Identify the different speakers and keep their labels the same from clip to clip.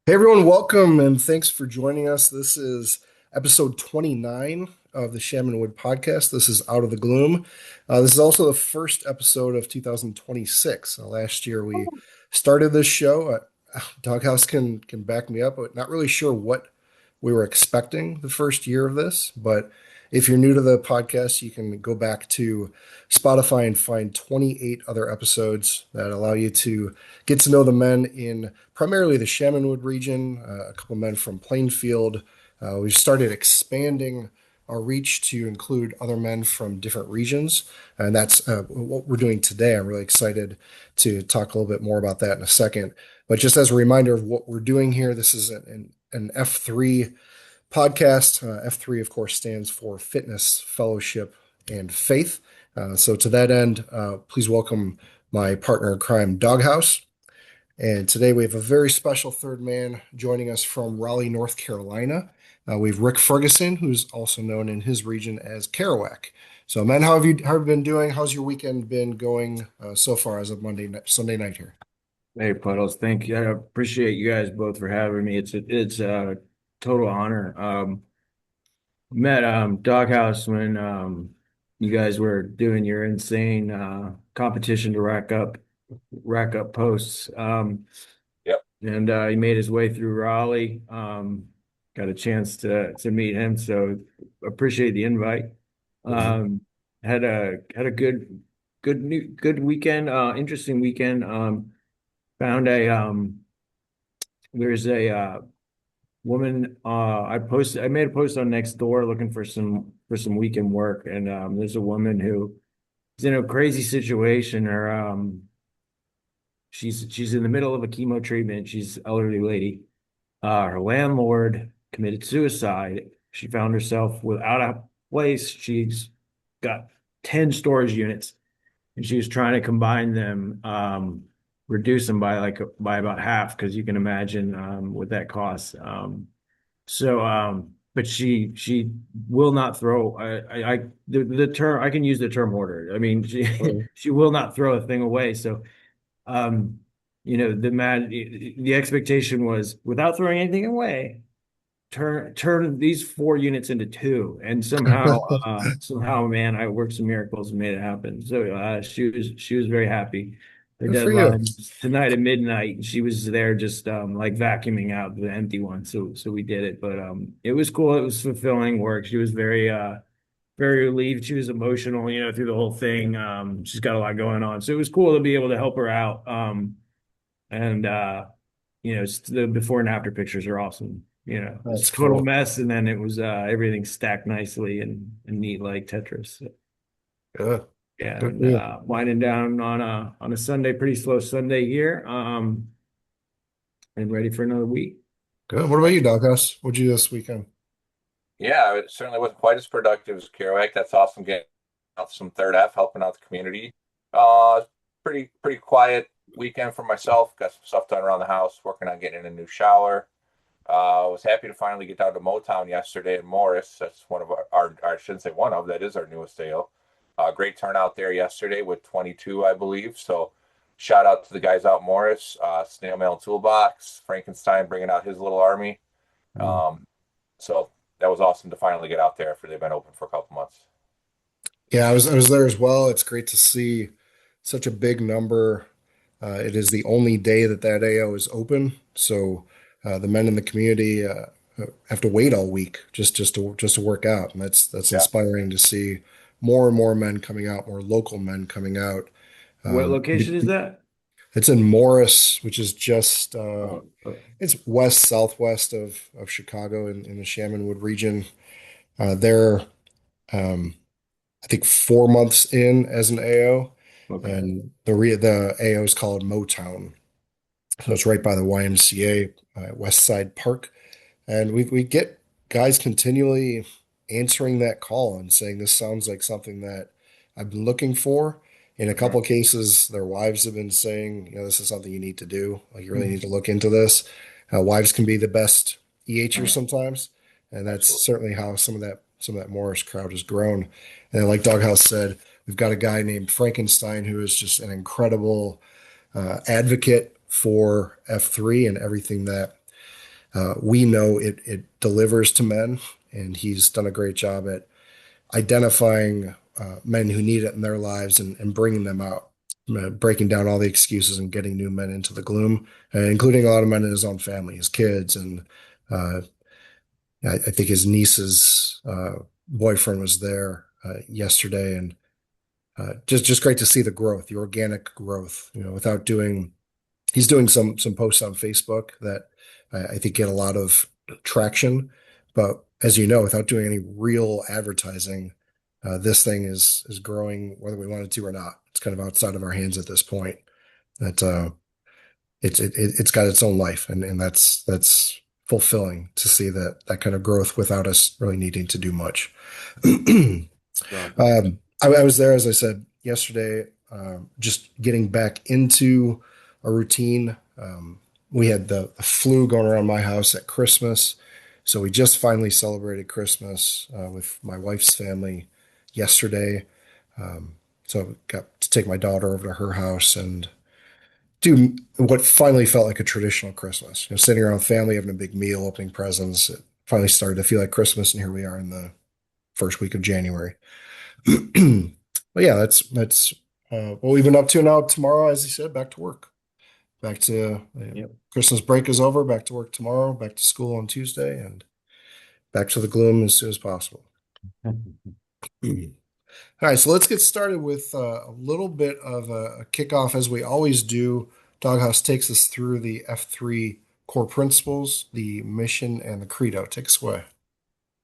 Speaker 1: Hey everyone, welcome and thanks for joining us. This is episode 29 of the Shaman Wood podcast. This is Out of the Gloom. This is also the first episode of 2026. Last year we started this show. Doghouse can back me up, but not really sure what we were expecting the first year of this. But if you're new to the podcast, you can go back to Spotify and find 28 other episodes that allow you to get to know the men in primarily the Shamanwood region, a couple men from Plainfield. We've started expanding our reach to include other men from different regions, and that's what we're doing today. I'm really excited to talk a little bit more about that in a second. But just as a reminder of what we're doing here, this is an F3 podcast. F3, of course, stands for Fitness, Fellowship, and Faith. So to that end, please welcome my partner in crime, Doghouse. And today we have a very special third man joining us from Raleigh, North Carolina. We have Rick Ferguson, who's also known in his region as Kerouac. So, man, how have you been doing? How's your weekend been going so far as of Sunday night here?
Speaker 2: Hey, Puddles, thank you. I appreciate you guys both for having me. It's a total honor. Met Doghouse when you guys were doing your insane competition to rack up posts.
Speaker 3: Yep.
Speaker 2: And he made his way through Raleigh. Got a chance to meet him, so appreciate the invite.
Speaker 1: Mhm.
Speaker 2: Um, had a good weekend, interesting weekend. Found a there's a woman I made a post on Nextdoor looking for some weekend work, and there's a woman who is in a crazy situation. She's in the middle of a chemo treatment. She's an elderly lady. Her landlord committed suicide. She found herself without a place. She's got 10 storage units, and she was trying to combine them, reduce them by about half, because you can imagine what that costs. But she will not throw. The term, I can use the term hoarder. I mean, she
Speaker 1: Mhm.
Speaker 2: she will not throw a thing away. So um, the expectation was, without throwing anything away, turn these four units into two, and somehow, man, I worked some miracles and made it happen. So she was very happy. Her
Speaker 1: Good for you.
Speaker 2: deadline was tonight at midnight, and she was there just like vacuuming out the empty one. So we did it, but it was cool. It was fulfilling work. She was very relieved. She was emotional, through the whole thing. She's got a lot going on, so it was cool to be able to help her out. And the before and after pictures are awesome. It's
Speaker 1: That's
Speaker 2: a total
Speaker 1: cool.
Speaker 2: mess, and then it was everything stacked nicely and neat like Tetris. So,
Speaker 1: Good.
Speaker 2: yeah,
Speaker 1: Good
Speaker 2: and
Speaker 1: for you.
Speaker 2: winding down on a Sunday, pretty slow Sunday here. And ready for another week.
Speaker 1: Good. What about you, Doghouse? What'd you do this weekend?
Speaker 3: Yeah, it certainly wasn't quite as productive as Kerouac. That's awesome getting out some third F, helping out the community. Uh, pretty quiet weekend for myself. Got some stuff done around the house, working on getting a new shower. Was happy to finally get down to Motown yesterday in Morris. That's one of I shouldn't say one of, that is our newest sale. Great turnout there yesterday with 22, I believe. So shout out to the guys out in Morris, Snail Mail Toolbox, Frankenstein bringing out his little army.
Speaker 1: Mhm.
Speaker 3: Um, so that was awesome to finally get out there after they've been open for a couple months.
Speaker 1: Yeah, I was there as well. It's great to see such a big number. It is the only day that AO is open, so the men in the community have to wait all week just to work out, and that's
Speaker 3: Yeah.
Speaker 1: inspiring to see more and more men coming out, more local men coming out.
Speaker 2: What
Speaker 1: Um,
Speaker 2: location is that?
Speaker 1: it's in Morris, which is just
Speaker 2: Oh, oh,
Speaker 1: it's west southwest of Chicago in the Shamanwood region. They're I think 4 months in as an AO,
Speaker 2: okay.
Speaker 1: and the AO is called Motown. So it's right by the YMCA, West Side Park. And we get guys continually answering that call and saying this sounds like something that I've been looking for. In a couple
Speaker 2: Mhm.
Speaker 1: of cases, their wives have been saying, this is something you need to do. Like you really need
Speaker 2: Mhm.
Speaker 1: to look into this. Wives can be the best EHers
Speaker 3: Mhm.
Speaker 1: sometimes, and that's
Speaker 3: Absolutely.
Speaker 1: certainly how some of that Morris crowd has grown. And like Doghouse said, we've got a guy named Frankenstein who is just an incredible advocate for F3 and everything that We know it delivers to men, and he's done a great job at identifying men who need it in their lives and bringing them out, breaking down all the excuses and getting new men into the gloom, including a lot of men in his own family, his kids, and uh, I think his niece's boyfriend was there yesterday, and just great to see the growth, the organic growth. Without doing, he's doing some posts on Facebook that I think get a lot of traction, but as you know, without doing any real advertising, this thing is growing whether we want it to or not. It's kind of outside of our hands at this point. That it's got its own life, and that's fulfilling to see that kind of growth without us really needing to do much. I was there, as I said yesterday, just getting back into a routine. We had the flu going around my house at Christmas, so we just finally celebrated Christmas with my wife's family yesterday. So got to take my daughter over to her house and do what finally felt like a traditional Christmas. Sitting around family, having a big meal, opening presents. It finally started to feel like Christmas, and here we are in the first week of January. But yeah, that's what we've been up to now. Tomorrow, as you said, back to work. Back to
Speaker 2: Yep.
Speaker 1: Christmas break is over. Back to work tomorrow. Back to school on Tuesday, and back to the gloom as soon as possible. All right, so let's get started with a little bit of a kickoff, as we always do. Doghouse takes us through the F3 core principles, the mission, and the credo. Take us away.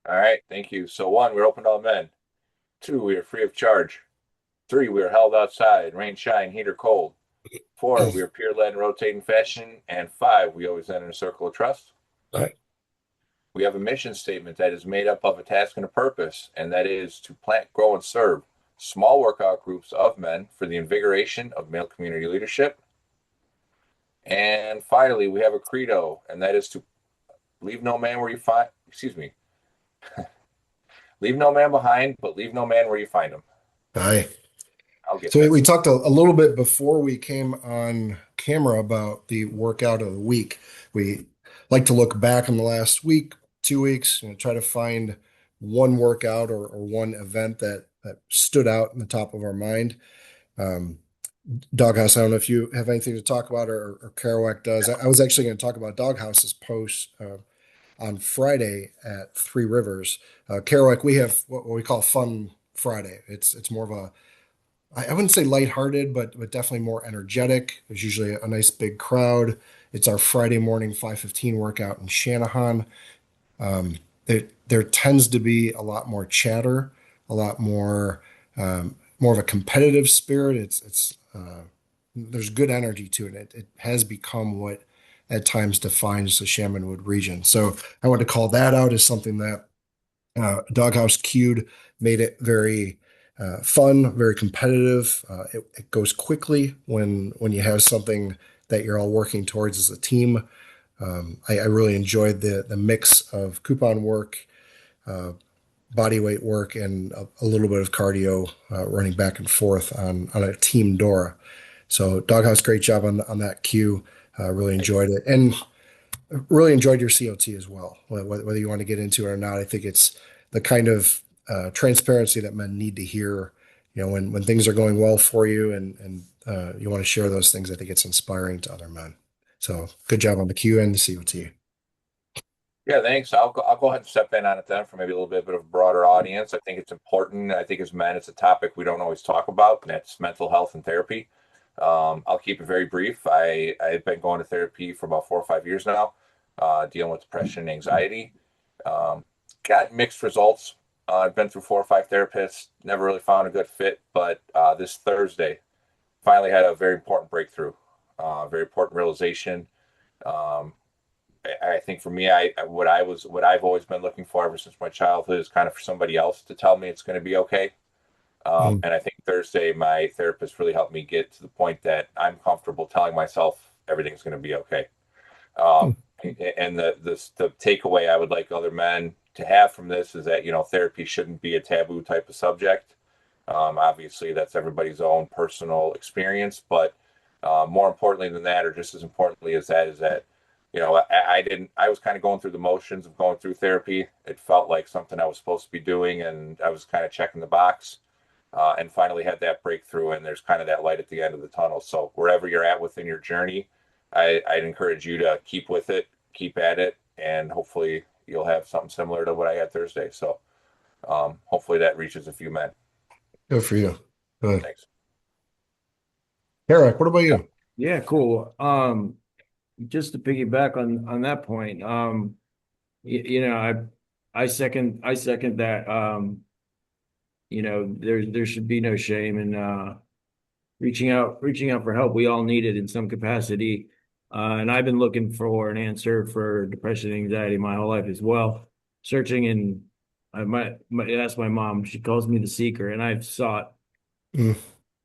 Speaker 3: All right, thank you. So 1, we're open to all men. 2, we are free of charge. 3, we are held outside, rain, shine, heat, or cold. 4, we are peer-led and rotating fashion. And 5, we always enter a circle of trust.
Speaker 1: All right.
Speaker 3: We have a mission statement that is made up of a task and a purpose, and that is to plant, grow, and serve small workout groups of men for the invigoration of male community leadership. And finally, we have a credo, and that is to leave no man where you find, excuse me, leave no man behind, but leave no man where you find him.
Speaker 1: Aye.
Speaker 3: I'll get
Speaker 1: So
Speaker 3: that.
Speaker 1: we talked a little bit before we came on camera about the workout of the week. We like to look back on the last week, 2 weeks, try to find one workout or one event that stood out in the top of our mind. Um, Doghouse, I don't know if you have anything to talk about, or Kerouac does. I was actually going to talk about Doghouse's post on Friday at Three Rivers. Kerouac, we have what we call Fun Friday. It's more of a, I wouldn't say lighthearted, but definitely more energetic. There's usually a nice big crowd. It's our Friday morning 5:15 workout in Shanahan. Um, there tends to be a lot more chatter, a lot more of a competitive spirit. There's good energy to it. It has become what at times defines the Shamanwood region. So I want to call that out as something that Doghouse cued, made it very fun, very competitive. It goes quickly when you have something that you're all working towards as a team. I really enjoyed the mix of coupon work, uh, body weight work, and a little bit of cardio, running back and forth on a team Dora. So Doghouse, great job on that cue. Really enjoyed it, and really enjoyed your COT as well. Whether you want to get into it or not, I think it's the kind of transparency that men need to hear. When things are going well for you, and you want to share those things. I think it's inspiring to other men. So good job on the Q and the COT.
Speaker 3: Yeah, thanks. I'll go ahead and step in on it then for maybe a little bit of a broader audience. I think it's important. I think as men, it's a topic we don't always talk about, and that's mental health and therapy. I'll keep it very brief. I've been going to therapy for about 4 or 5 years now, dealing with depression and anxiety. Got mixed results. I've been through 4 or 5 therapists, never really found a good fit, but this Thursday finally had a very important breakthrough, very important realization. Um, I think for me, what I've always been looking for ever since my childhood is kind of for somebody else to tell me it's going to be okay.
Speaker 1: Mm,
Speaker 3: And I think Thursday, my therapist really helped me get to the point that I'm comfortable telling myself everything's going to be okay. Um,
Speaker 1: mm,
Speaker 3: and the takeaway I would like other men to have from this is that therapy shouldn't be a taboo type of subject. Obviously, that's everybody's own personal experience, but more importantly than that, or just as importantly as that, is that I didn't, I was kind of going through the motions of going through therapy. It felt like something I was supposed to be doing, and I was kind of checking the box, and finally had that breakthrough. And there's kind of that light at the end of the tunnel. So wherever you're at within your journey, I'd encourage you to keep with it, keep at it, and hopefully you'll have something similar to what I had Thursday. So hopefully that reaches a few men.
Speaker 1: Good for you. Good.
Speaker 3: Thanks.
Speaker 1: Eric, what about you?
Speaker 2: Yeah, cool. Just to piggyback on that point, I second that. There should be no shame in reaching out for help. We all need it in some capacity. And I've been looking for an answer for depression and anxiety my whole life as well. Searching, and I might ask my mom. She calls me the seeker, and I've sought
Speaker 1: Mm,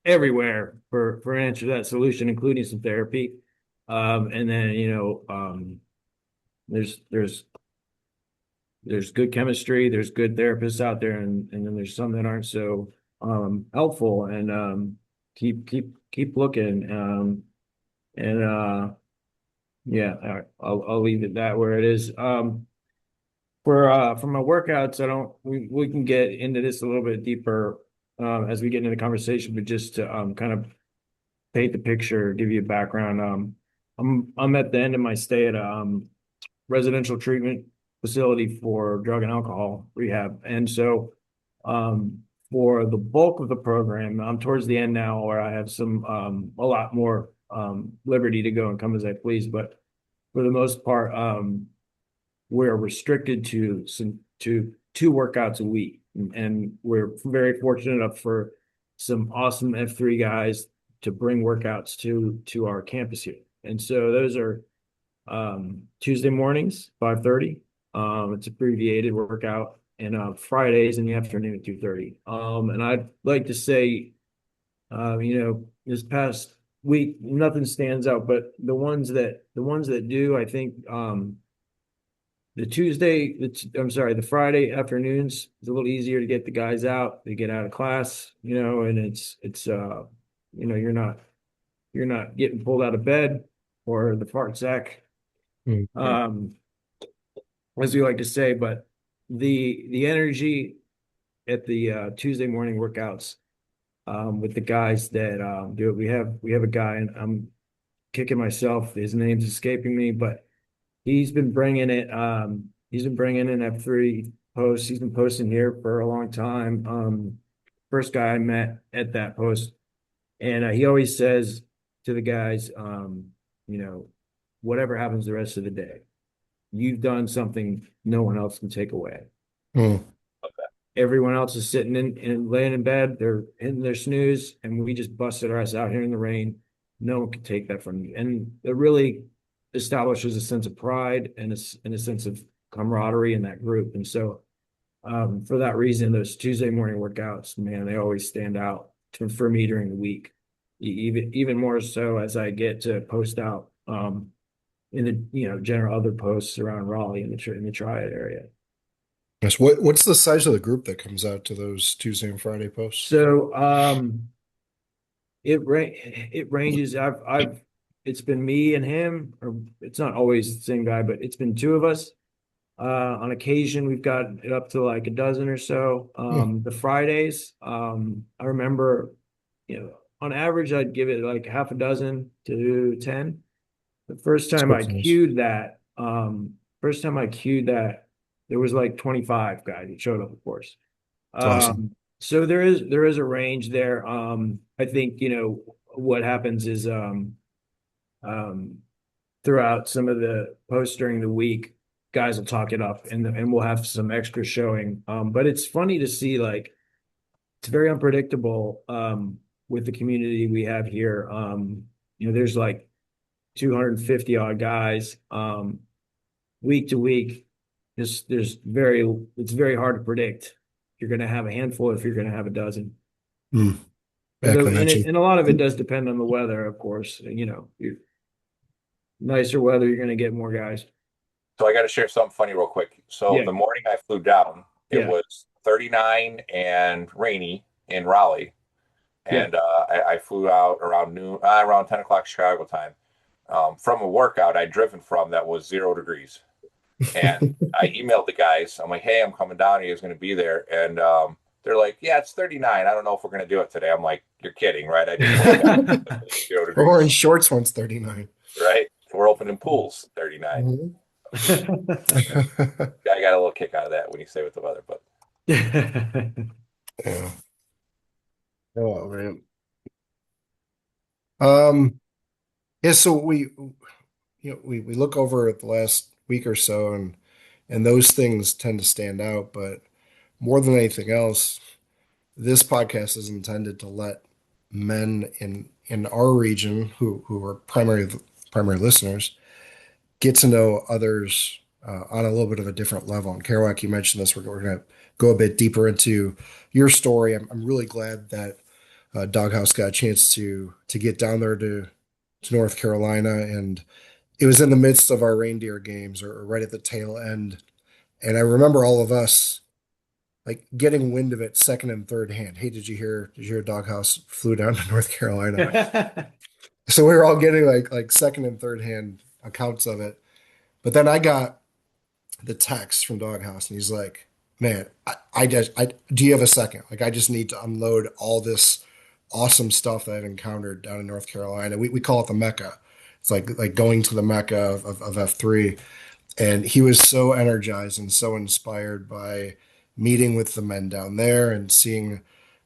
Speaker 2: everywhere for an answer to that solution, including some therapy. And then there's good chemistry, there's good therapists out there, and then there's some that aren't so helpful. And keep looking. And yeah, all right, I'll leave it that where it is. For my workouts, I don't we can get into this a little bit deeper as we get into the conversation, but just to kind of paint the picture, give you a background. I'm at the end of my stay at a residential treatment facility for drug and alcohol rehab, and so for the bulk of the program, I'm towards the end now, where I have some a lot more liberty to go and come as I please. But for the most part, we're restricted to two workouts a week, and we're very fortunate enough for some awesome F3 guys to bring workouts to our campus here. And so those are Tuesday mornings, 5:30. It's abbreviated workout, and Fridays in the afternoon at 2:30. And I'd like to say, this past week, nothing stands out, but the ones that do, I think, the Friday afternoons is a little easier to get the guys out. They get out of class, and you're not getting pulled out of bed or the fart sack,
Speaker 1: mm,
Speaker 2: um, as we like to say. But the energy at the Tuesday morning workouts, with the guys that do it, we have a guy, and I'm kicking myself. His name's escaping me, but he's been bringing it. He's been bringing in F3 posts. He's been posting here for a long time. First guy I met at that post, and he always says to the guys, whatever happens the rest of the day, you've done something no one else can take away.
Speaker 1: mm.
Speaker 2: Everyone else is sitting in and laying in bed. They're in their snooze, and we just busted our ass out here in the rain. No one can take that from you, and it really establishes a sense of pride and a sense of camaraderie in that group. And so, for that reason, those Tuesday morning workouts, man, they always stand out for me during the week. Even more so as I get to post out in the general other posts around Raleigh in the Triad area.
Speaker 1: Yes. What's the size of the group that comes out to those Tuesday and Friday posts?
Speaker 2: So it ranges. It's been me and him, or it's not always the same guy, but it's been two of us. On occasion, we've got it up to like a dozen or so.
Speaker 1: Hmm,
Speaker 2: The Fridays, I remember, on average, I'd give it like half a dozen to 10. The
Speaker 1: that's quite nice.
Speaker 2: first time I queued that, there was like 25 guys that showed up, of course.
Speaker 1: It's awesome.
Speaker 2: So there is a range there. I think, what happens is, um, throughout some of the posts during the week, guys will talk it up, and we'll have some extra showing. But it's funny to see, like, it's very unpredictable with the community we have here. There's like 250 odd guys week to week. It's very hard to predict if you're going to have a handful, if you're going to have a dozen.
Speaker 1: Mm, I
Speaker 2: Although,
Speaker 1: can
Speaker 2: and,
Speaker 1: imagine.
Speaker 2: and a lot of it does depend on the weather, of course. Nicer weather, you're going to get more guys.
Speaker 3: So I got to share something funny real quick. So
Speaker 2: Yeah,
Speaker 3: the morning I flew down, it
Speaker 2: yeah,
Speaker 3: was 39 and rainy in Raleigh.
Speaker 2: yeah.
Speaker 3: And I flew out around noon, around 10 o'clock Chicago time. from a workout I'd driven from that was 0 degrees. And I emailed the guys. I'm like, hey, I'm coming down. He was going to be there. And they're like, yeah, it's 39. I don't know if we're going to do it today. I'm like, you're kidding, right? I just woke up. 0 degrees.
Speaker 1: Or in shorts once 39.
Speaker 3: Right? We're opening pools, 39.
Speaker 1: Mhm.
Speaker 3: I got a little kick out of that when you say with the weather, but
Speaker 1: Yeah. Oh man. Um, yeah, so we look over at the last week or so and those things tend to stand out, but more than anything else, this podcast is intended to let men in our region who are primary listeners get to know others on a little bit of a different level. And Kerouac, you mentioned this. We're going to go a bit deeper into your story. I'm really glad that Doghouse got a chance to get down there to North Carolina, and it was in the midst of our reindeer games or right at the tail end. And I remember all of us like getting wind of it second and third hand. Hey, did you hear Doghouse flew down to North Carolina? So we were all getting like second and third hand accounts of it. But then I got the text from Doghouse, and he's like, "Man, I do you have a second? Like, I just need to unload all this awesome stuff that I've encountered down in North Carolina. We call it the Mecca. It's like going to the Mecca of F3." And he was so energized and so inspired by meeting with the men down there and seeing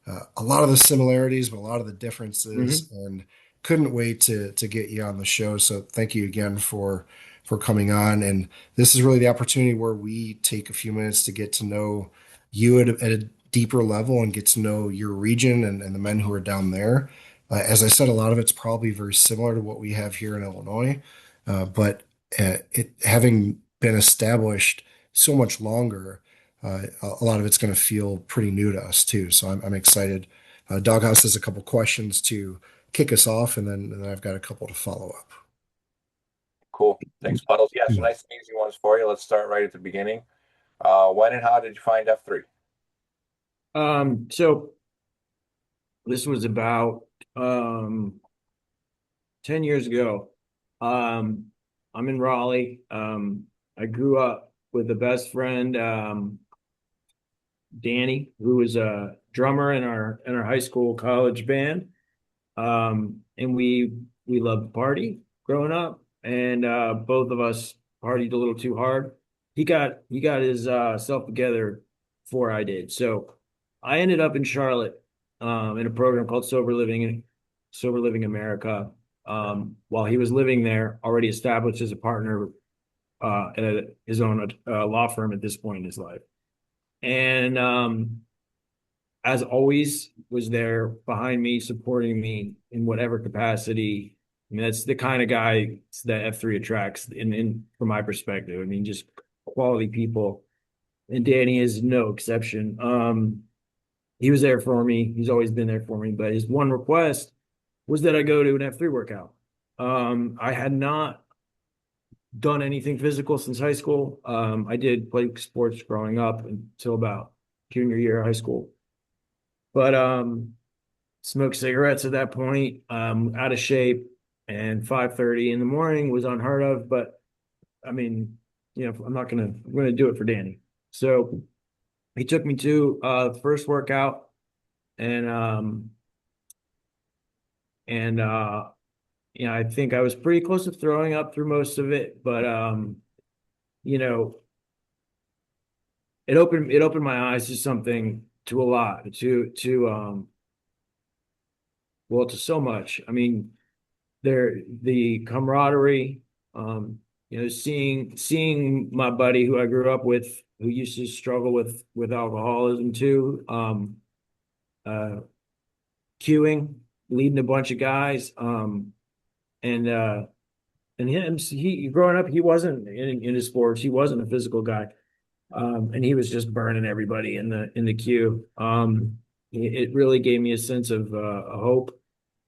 Speaker 1: a lot of the similarities, but a lot of the differences,
Speaker 2: Mhm.
Speaker 1: and couldn't wait to get you on the show. So thank you again for coming on. And this is really the opportunity where we take a few minutes to get to know you at a deeper level and get to know your region and the men who are down there. As I said, a lot of it's probably very similar to what we have here in Illinois, but it having been established so much longer, a lot of it's going to feel pretty new to us too. So I'm excited. Doghouse has a couple questions to kick us off, and then I've got a couple to follow up.
Speaker 3: cool. Thanks, Puddles. Yeah, some nice and easy ones for you. Let's start right at the beginning. When and how did you find F3?
Speaker 2: So this was about 10 years ago. Um, I'm in Raleigh. I grew up with a best friend, Danny, who was a drummer in our high school college band. And we loved to party growing up, and both of us partied a little too hard. He got his self together before I did. So I ended up in Charlotte in a program called Sober Living America. While he was living there, already established as a partner at his own law firm at this point in his life. And as always, was there behind me, supporting me in whatever capacity. I mean, that's the kind of guy that F3 attracts in from my perspective. I mean, just quality people. And Danny is no exception. He was there for me. He's always been there for me. But his one request was that I go to an F3 workout. I had not done anything physical since high school. I did play sports growing up until about junior year of high school. But smoked cigarettes at that point, out of shape, and 5:30 in the morning was unheard of. But I mean, I'm gonna do it for Danny. So he took me to the first workout, and and I think I was pretty close to throwing up through most of it, but you know, it opened my eyes to something, to a lot, to so much. I mean, the camaraderie, seeing my buddy who I grew up with, who used to struggle with alcoholism too, uh, queuing, leading a bunch of guys, and he growing up, he wasn't in his sports, he wasn't a physical guy, and he was just burning everybody in the queue. It really gave me a sense of a hope,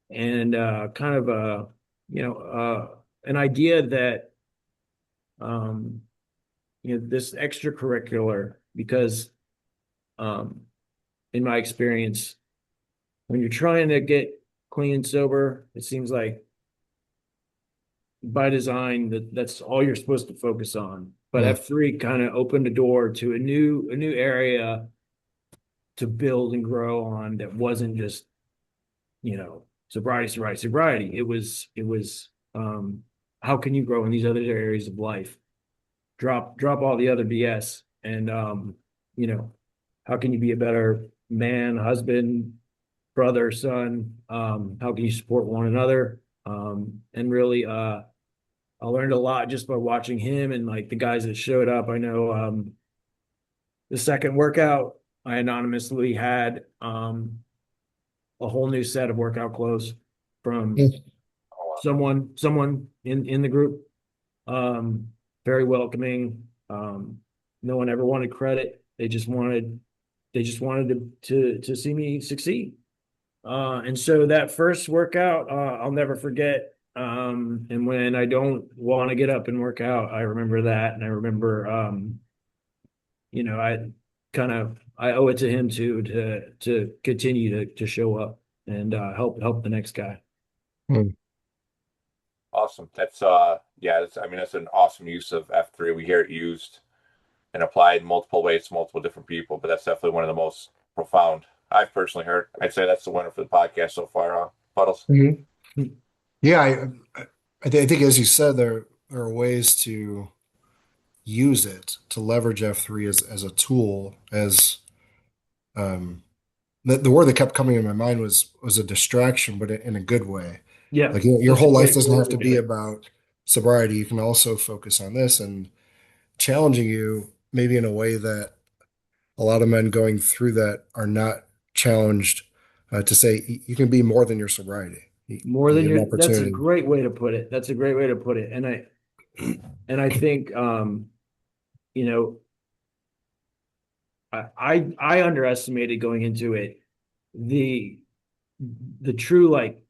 Speaker 2: and kind of an idea that um, this extracurricular, because um, in my experience, when you're trying to get clean and sober, it seems like by design that's all you're supposed to focus on. But
Speaker 1: Mm.
Speaker 2: F3 kind of opened the door to a new area to build and grow on that wasn't just, sobriety, sobriety, sobriety. It was how can you grow in these other areas of life? Drop all the other BS and you know, how can you be a better man, husband, brother, son? How can you support one another? And really I learned a lot just by watching him and like the guys that showed up. I know the second workout I anonymously had a whole new set of workout clothes from
Speaker 1: Mm.
Speaker 3: Oh,
Speaker 2: someone in the group. Um, Very welcoming. No one ever wanted credit. They just wanted to see me succeed. And so that first workout, I'll never forget. And when I don't want to get up and work out, I remember that, and I remember, I owe it to him to continue to show up and help the next guy.
Speaker 1: Mm.
Speaker 3: awesome. That's yeah, I mean that's an awesome use of F3. We hear it used and applied in multiple ways to multiple different people, but that's definitely one of the most profound I've personally heard. I'd say that's the winner for the podcast so far, Puddles.
Speaker 1: Mhm. Yeah, I think as you said, there are ways to use it to leverage F3 as a tool, as um, the word that kept coming in my mind was a distraction, but in a good way.
Speaker 2: Yeah,
Speaker 1: Like your
Speaker 2: that's a
Speaker 1: whole life
Speaker 2: great
Speaker 1: doesn't
Speaker 2: way
Speaker 1: have
Speaker 2: to
Speaker 1: to
Speaker 2: do
Speaker 1: be
Speaker 2: it.
Speaker 1: about sobriety. You can also focus on this and challenging you maybe in a way that a lot of men going through that are not challenged to say you can be more than your sobriety.
Speaker 2: More than
Speaker 1: You have an
Speaker 2: that's a
Speaker 1: opportunity.
Speaker 2: great way to put it. That's a great way to put it. And I think you know, I underestimated going into it the the true like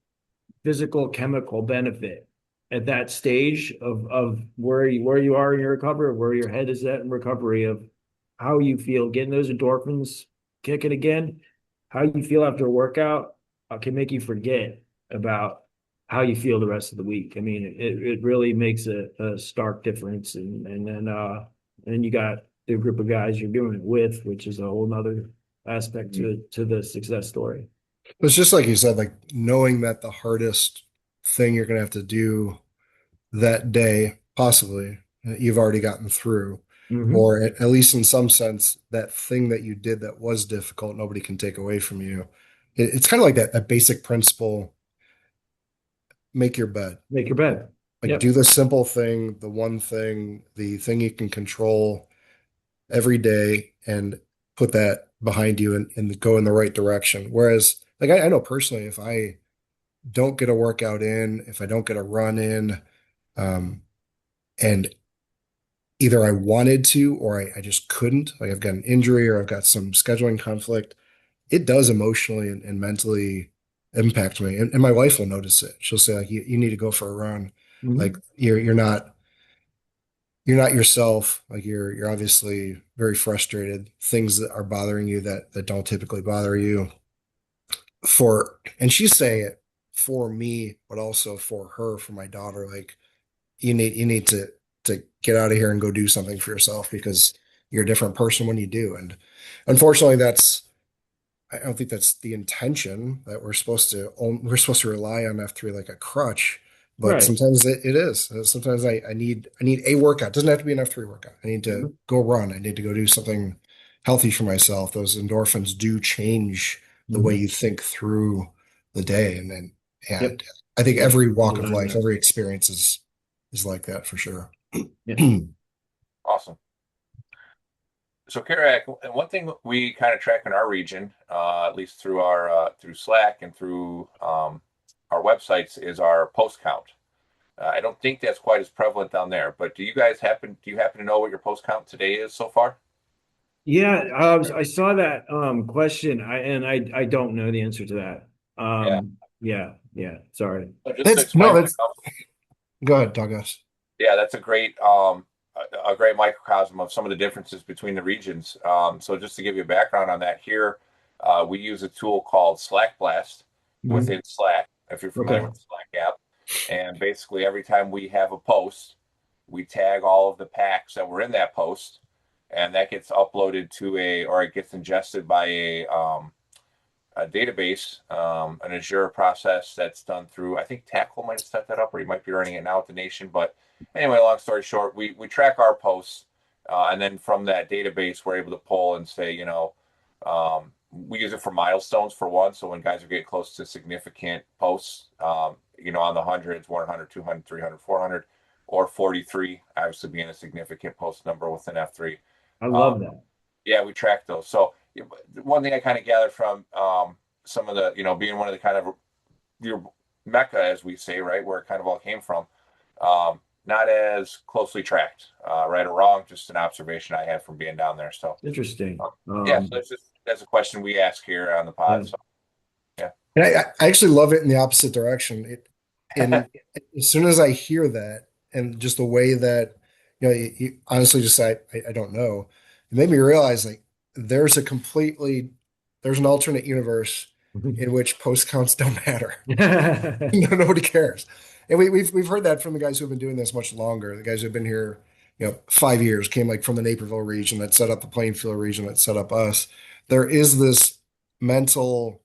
Speaker 2: physical chemical benefit at that stage of where you are in your recovery, where your head is at in recovery, of how you feel, getting those endorphins kicking again, how you feel after a workout can make you forget about how you feel the rest of the week. I mean, it really makes a stark difference. And then you got the group of guys you're doing it with, which is a whole nother aspect to the success story.
Speaker 1: It's just like you said, like knowing that the hardest thing you're going to have to do that day, possibly, you've already gotten through,
Speaker 2: Hmm.
Speaker 1: or at least in some sense, that thing that you did that was difficult, nobody can take away from you. It's kind of like that basic principle, make your bed.
Speaker 2: Make your bed.
Speaker 1: Like do
Speaker 2: Yep.
Speaker 1: the simple thing, the one thing, the thing you can control every day and put that behind you and go in the right direction. Whereas, like I know personally, if I don't get a workout in, if I don't get a run in, um, and either I wanted to or I just couldn't, like I've got an injury or I've got some scheduling conflict, it does emotionally and mentally impact me. And my wife will notice it. She'll say, like, you need to go for a run. Like
Speaker 2: Mhm.
Speaker 1: you're not yourself. Like you're obviously very frustrated. Things that are bothering you that don't typically bother you. And she's saying it for me, but also for her, for my daughter. Like you need to get out of here and go do something for yourself because you're a different person when you do. And unfortunately, I don't think that's the intention that we're supposed to rely on F3 like a crutch, but
Speaker 2: Right.
Speaker 1: sometimes it is. Sometimes I need a workout. It doesn't have to be an F3 workout. I need to
Speaker 2: Mhm.
Speaker 1: go run. I need to go do something healthy for myself. Those endorphins do change the way
Speaker 2: Mhm.
Speaker 1: you think through the day. And then yeah,
Speaker 2: Yep.
Speaker 1: I think
Speaker 2: Yep.
Speaker 1: every walk of
Speaker 2: Design
Speaker 1: life,
Speaker 2: that.
Speaker 1: every experience is like that for sure.
Speaker 2: Yeah.
Speaker 3: Awesome. So, Kerouac, and one thing we kind of track in our region, at least through our through Slack and through our websites, is our post count. I don't think that's quite as prevalent down there, but do you happen to know what your post count today is so far?
Speaker 2: Yeah, I saw that question. I don't know the answer to that.
Speaker 3: Yeah.
Speaker 2: Yeah, yeah. Sorry.
Speaker 3: So just to
Speaker 1: That's
Speaker 3: explain
Speaker 1: no,
Speaker 3: what it
Speaker 1: that's
Speaker 3: comes,
Speaker 1: go ahead, Douglas.
Speaker 3: yeah, that's a great microcosm of some of the differences between the regions. So just to give you a background on that, here we use a tool called Slack Blast
Speaker 2: Mhm.
Speaker 3: within Slack. If you're familiar
Speaker 2: Okay.
Speaker 3: with the Slack app. And basically, every time we have a post, we tag all of the packs that were in that post, and that gets uploaded to or it gets ingested by a database, an Azure process that's done through, I think Tackle might have set that up, or he might be running it now at the Nation. But anyway, long story short, we track our posts, and then from that database, we're able to pull and say, we use it for milestones for one. So when guys are getting close to significant posts, on the hundreds, 100, 200, 300, 400, or 43, obviously being a significant post number within F3.
Speaker 2: I
Speaker 3: Um,
Speaker 2: love that.
Speaker 3: yeah, we track those. So one thing I kind of gathered from some of the, being one of the kind of your mecca, as we say, right, where it kind of all came from, not as closely tracked, right or wrong, just an observation I had from being down there. So
Speaker 2: Interesting.
Speaker 3: yeah, so that's a question we ask here on the pod.
Speaker 2: Yeah.
Speaker 3: So yeah.
Speaker 1: And I actually love it in the opposite direction. As soon as I hear that, and just the way that, you honestly just say, I don't know, it made me realize like there's a completely, there's an alternate universe in which post counts don't matter. Nobody cares. And we've heard that from the guys who have been doing this much longer. The guys who've been here, 5 years, came like from the Naperville region that set up the Plainfield region that set up us. There is this mental,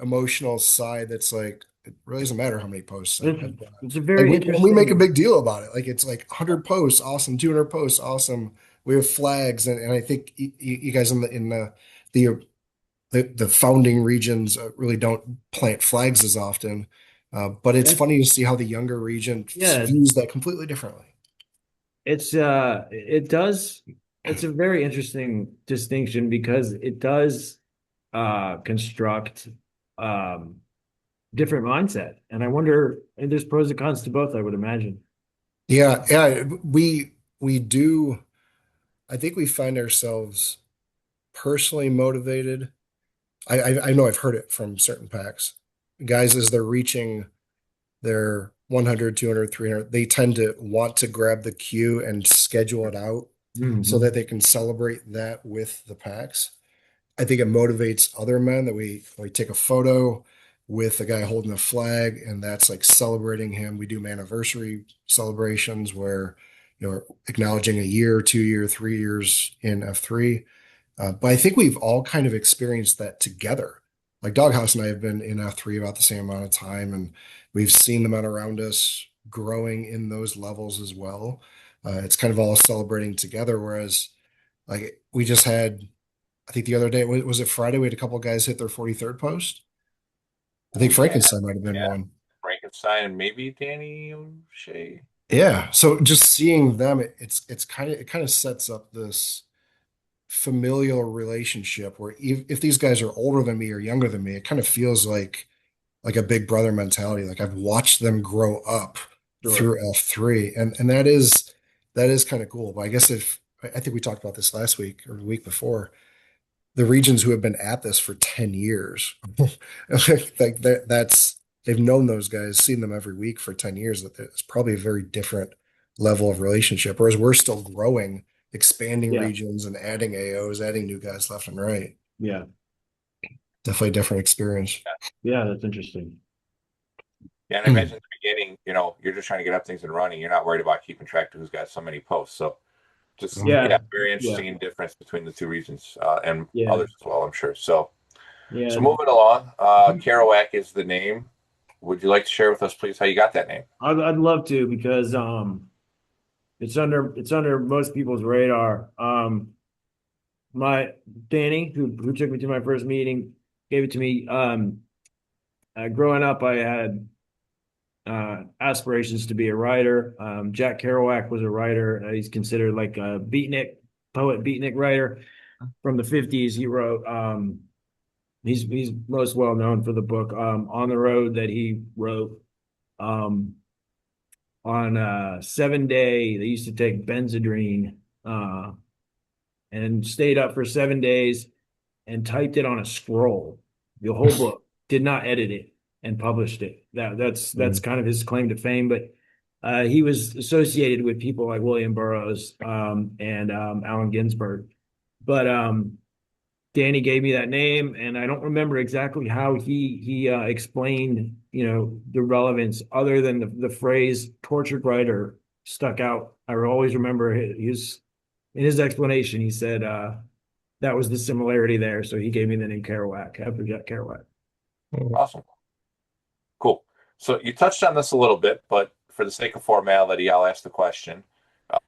Speaker 1: emotional side that's like it really doesn't matter how many posts I've done.
Speaker 2: It's a
Speaker 1: Like
Speaker 2: very
Speaker 1: we make a
Speaker 2: interesting.
Speaker 1: big deal about it. Like it's like 100 posts, awesome. 200 posts, awesome. We have flags, and I think you guys in the founding regions really don't plant flags as often. But it's funny to see how the younger region
Speaker 2: Yeah,
Speaker 1: views that completely differently.
Speaker 2: it does. It's a very interesting distinction because it does construct um different mindset. And I wonder, and there's pros and cons to both, I would imagine.
Speaker 1: Yeah, yeah. We do. I think we find ourselves personally motivated. I know I've heard it from certain packs. Guys, as they're reaching their 100, 200, 300, they tend to want to grab the queue and schedule it out so that
Speaker 2: Hmm.
Speaker 1: they can celebrate that with the packs. I think it motivates other men that we take a photo with the guy holding the flag, and that's like celebrating him. We do anniversary celebrations where acknowledging a year, 2 year, 3 years in F3. But I think we've all kind of experienced that together. Like Doghouse and I have been in F3 about the same amount of time, and we've seen the men around us growing in those levels as well. It's kind of all celebrating together. Whereas, like, we just had, I think the other day, was it Friday? We had a couple of guys hit their 43rd post. I think
Speaker 3: Yeah,
Speaker 1: Frankenstein might have been
Speaker 3: yeah.
Speaker 1: one.
Speaker 3: Frankenstein and maybe Danny O'Shea.
Speaker 1: Yeah. So just seeing them, it kind of sets up this familial relationship where if these guys are older than me or younger than me, it kind of feels like a big brother mentality. Like I've watched them grow up
Speaker 2: Sure.
Speaker 1: through F3, and that is kind of cool. But I guess if I think we talked about this last week or the week before, the regions who have been at this for 10 years, like that's they've known those guys, seen them every week for 10 years. That it's probably a very different level of relationship. Whereas we're still growing, expanding
Speaker 2: Yeah.
Speaker 1: regions and adding AOs, adding new guys left and right.
Speaker 2: Yeah.
Speaker 1: Definitely a different experience.
Speaker 2: Yeah. That's interesting.
Speaker 3: Yeah, and I imagine in the beginning, you're just trying to get up things and running. You're not worried about keeping track of who's got so many posts. So just,
Speaker 1: Mhm.
Speaker 3: yeah,
Speaker 2: Yeah.
Speaker 3: very
Speaker 2: Yeah.
Speaker 3: interesting difference between the two regions and
Speaker 2: Yeah.
Speaker 3: others as well, I'm sure. So
Speaker 2: Yeah.
Speaker 3: moving along, Kerouac is the name. Would you like to share with us, please, how you got that name?
Speaker 2: I'd love to because it's under most people's radar. My Danny, who took me to my first meeting, gave it to me. Growing up, I had aspirations to be a writer. Jack Kerouac was a writer. He's considered like a beatnik writer from the 50s. He wrote he's most well known for the book On the Road that he wrote. Um, on 7 day, they used to take Benzedrine and stayed up for 7 days and typed it on a scroll, the whole book, did not edit it and published it. That's kind of his claim to fame. But he was associated with people like William Burroughs and Allen Ginsberg. But Danny gave me that name, and I don't remember exactly how he explained the relevance other than the phrase tortured writer stuck out. I always remember his in his explanation, he said that was the similarity there. So he gave me the name Kerouac after Jack Kerouac.
Speaker 3: Awesome. Cool. So you touched on this a little bit, but for the sake of formality, I'll ask the question. Uh,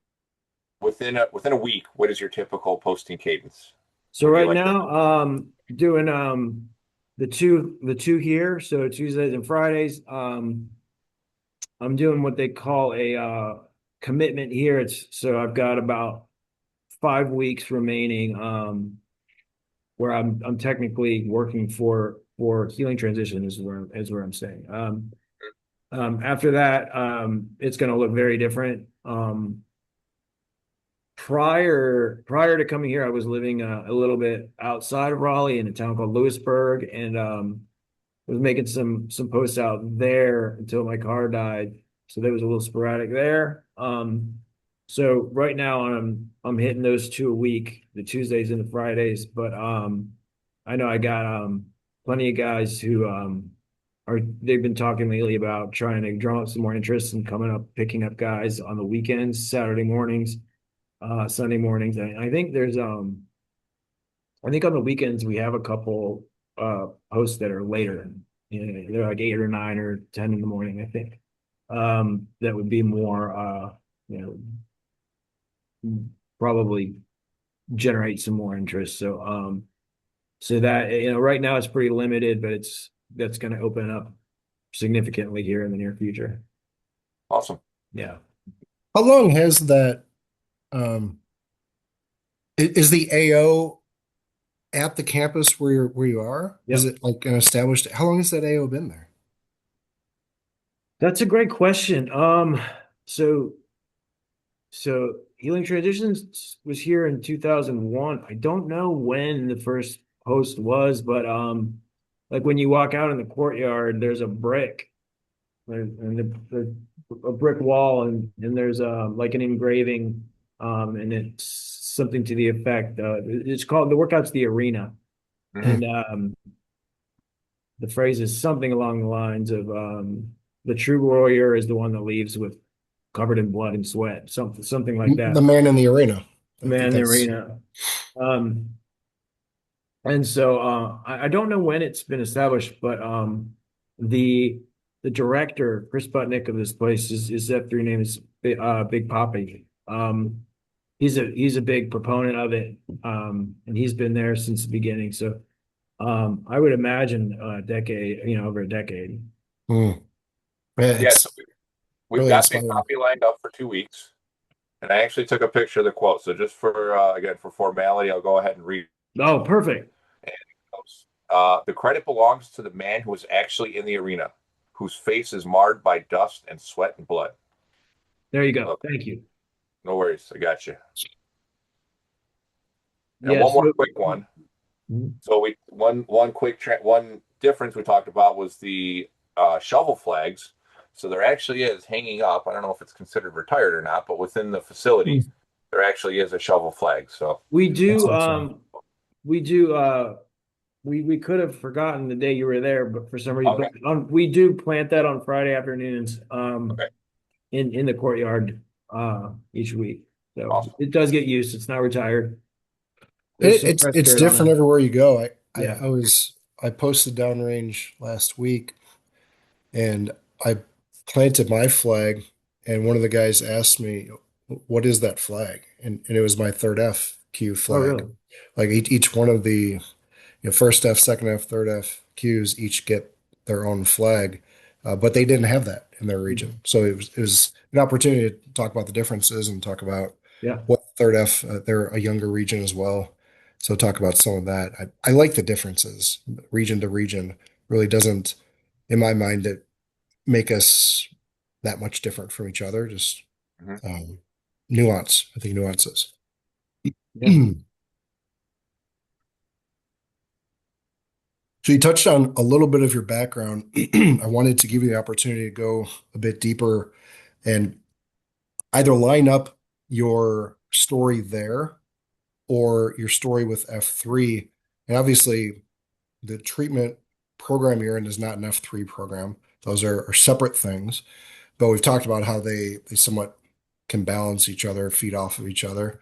Speaker 3: within a week, what is your typical posting cadence?
Speaker 2: So
Speaker 3: What do you
Speaker 2: right
Speaker 3: like to?
Speaker 2: now, doing the two here. So Tuesdays and Fridays. I'm doing what they call a commitment here. So I've got about 5 weeks remaining, where I'm technically working for healing transition is where I'm staying. After that, it's going to look very different. Prior to coming here, I was living a little bit outside of Raleigh in a town called Lewisburg, and was making some posts out there until my car died. So that was a little sporadic there. So right now I'm hitting those two a week, the Tuesdays and the Fridays. But I know I got plenty of guys who they've been talking lately about trying to draw up some more interest and coming up, picking up guys on the weekends, Saturday mornings, Sunday mornings. I think I think on the weekends we have a couple posts that are later. They're like 8 or 9 or 10 in the morning, I think. That would be more you probably generate some more interest. So that right now it's pretty limited, but that's going to open up significantly here in the near future.
Speaker 3: Awesome.
Speaker 2: Yeah.
Speaker 1: How long has that um is the AO at the campus where you are? Is
Speaker 2: Yep.
Speaker 1: it like an established? How long has that AO been there?
Speaker 2: That's a great question. So Healing Transitions was here in 2001. I don't know when the first post was, but like when you walk out in the courtyard, there's a brick and a brick wall, and there's like an engraving, and it's something to the effect. It's called the workout's the arena,
Speaker 3: Mhm.
Speaker 2: and the phrase is something along the lines of the true warrior is the one that leaves with covered in blood and sweat, something like
Speaker 1: The
Speaker 2: that.
Speaker 1: man in the arena. I
Speaker 2: Man
Speaker 1: think
Speaker 2: in the
Speaker 1: that's
Speaker 2: arena. Um, and so I don't know when it's been established, but the the director, Chris Butnick of this place, is F3 name is Big Poppy. He's a big proponent of it, and he's been there since the beginning. So I would imagine a decade, over a decade.
Speaker 1: hmm. Yeah,
Speaker 3: Yeah, so
Speaker 1: it's
Speaker 3: we've
Speaker 1: really
Speaker 3: got Big
Speaker 1: inspiring.
Speaker 3: Poppy lined up for 2 weeks, and I actually took a picture of the quote. So just for again for formality, I'll go ahead and read
Speaker 2: Oh, perfect.
Speaker 3: those. The credit belongs to the man who was actually in the arena, whose face is marred by dust and sweat and blood.
Speaker 2: There you go.
Speaker 3: Okay,
Speaker 2: Thank you.
Speaker 3: no worries, I got you. And
Speaker 2: Yeah.
Speaker 3: one more
Speaker 2: So
Speaker 3: quick one. So we one difference we talked about was the shovel flags. So there actually is hanging up. I don't know if it's considered retired or not, but within the facility, there actually is a shovel flag. So
Speaker 2: we
Speaker 1: That's
Speaker 2: do
Speaker 1: awesome.
Speaker 2: we do we could have forgotten the day you were there, but for some reason,
Speaker 3: okay,
Speaker 2: we do plant that on Friday afternoons
Speaker 3: okay,
Speaker 2: in the courtyard each week. So
Speaker 3: awesome.
Speaker 2: it does get used. It's not retired. There's
Speaker 1: It,
Speaker 2: some
Speaker 1: it's
Speaker 2: press
Speaker 1: it's
Speaker 2: dirt on
Speaker 1: different
Speaker 2: it.
Speaker 1: everywhere you go.
Speaker 2: Yeah.
Speaker 1: I posted downrange last week and I planted my flag and one of the guys asked me, what is that flag? And it was my third FQ
Speaker 2: Oh,
Speaker 1: flag.
Speaker 2: really?
Speaker 1: Like each one of the first F, second F, third F Qs each get their own flag, but they didn't have that in their region.
Speaker 2: Mhm.
Speaker 1: So it was an opportunity to talk about the differences and talk about
Speaker 2: Yeah.
Speaker 1: what third F, they're a younger region as well. So talk about some of that. I like the differences, region to region. Really doesn't, in my mind, it make us that much different from each other. Just
Speaker 3: Mhm.
Speaker 1: um, nuance. I think nuances.
Speaker 2: Yeah.
Speaker 1: So you touched on a little bit of your background. I wanted to give you the opportunity to go a bit deeper and either line up your story there or your story with F3. And obviously, the treatment program you're in is not an F3 program. Those are separate things, but we've talked about how they somewhat can balance each other, feed off of each other.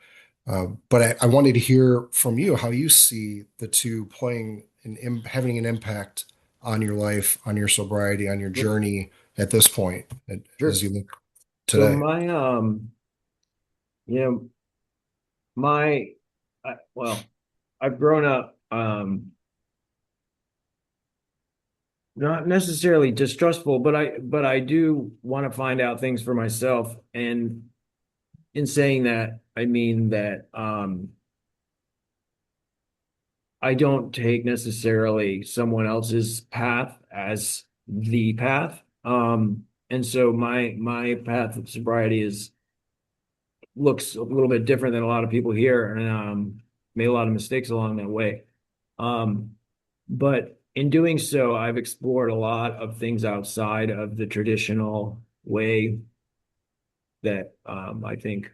Speaker 1: But I wanted to hear from you how you see the two playing and having an impact on your life, on your sobriety, on your journey at this point, as
Speaker 2: Sure.
Speaker 1: you look
Speaker 2: So
Speaker 1: today.
Speaker 2: you know, my, well, I've grown up, not necessarily distrustful, but I do want to find out things for myself. And in saying that, I mean that, I don't take necessarily someone else's path as the path. And so my path of sobriety is looks a little bit different than a lot of people here, and made a lot of mistakes along that way. Um, but in doing so, I've explored a lot of things outside of the traditional way that I think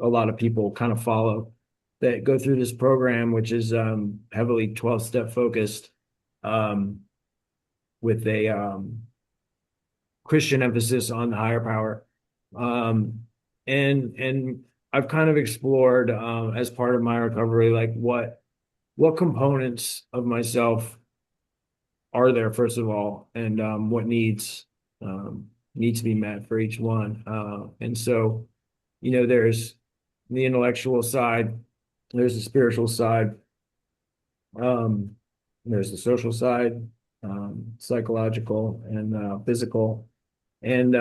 Speaker 2: a lot of people kind of follow that go through this program, which is heavily 12-step focused, um, with a Christian emphasis on the higher power. Um, and I've kind of explored as part of my recovery, like what components of myself are there, first of all, and what needs to be met for each one. And so, there's the intellectual side, there's the spiritual side, um, there's the social side, psychological and physical. And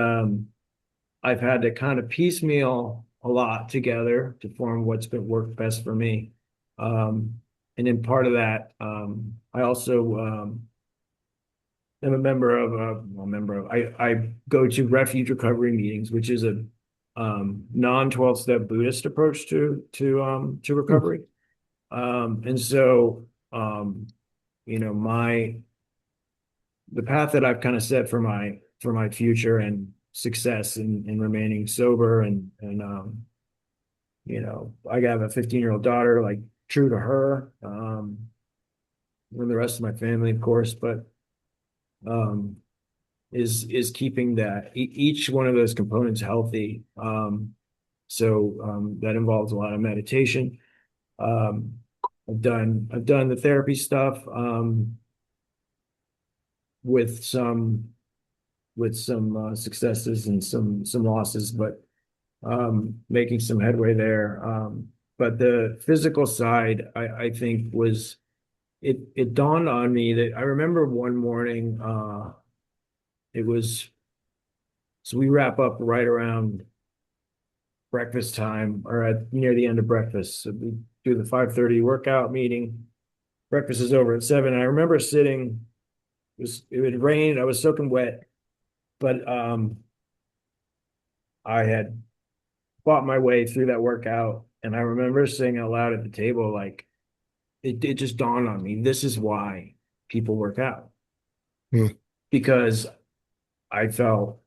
Speaker 2: I've had to kind of piecemeal a lot together to form what's been worked best for me. And in part of that, I also am a member of I go to refuge recovery meetings, which is a non-12 step Buddhist approach to
Speaker 1: Hmm.
Speaker 2: recovery. And so my the path that I've kind of set for my future and success in remaining sober and I have a 15-year-old daughter, like true to her, and the rest of my family, of course, but um is keeping that each one of those components healthy. So that involves a lot of meditation. Um, I've done the therapy stuff with some successes and some losses, but making some headway there. But the physical side, I think it dawned on me that I remember one morning, it was so we wrap up right around breakfast time or at near the end of breakfast. So we do the 5:30 workout meeting. Breakfast is over at 7. I remember sitting, it had rained, I was soaking wet, but I had fought my way through that workout. And I remember saying out loud at the table, like, it just dawned on me, this is why people work out.
Speaker 1: Hmm.
Speaker 2: Because I felt,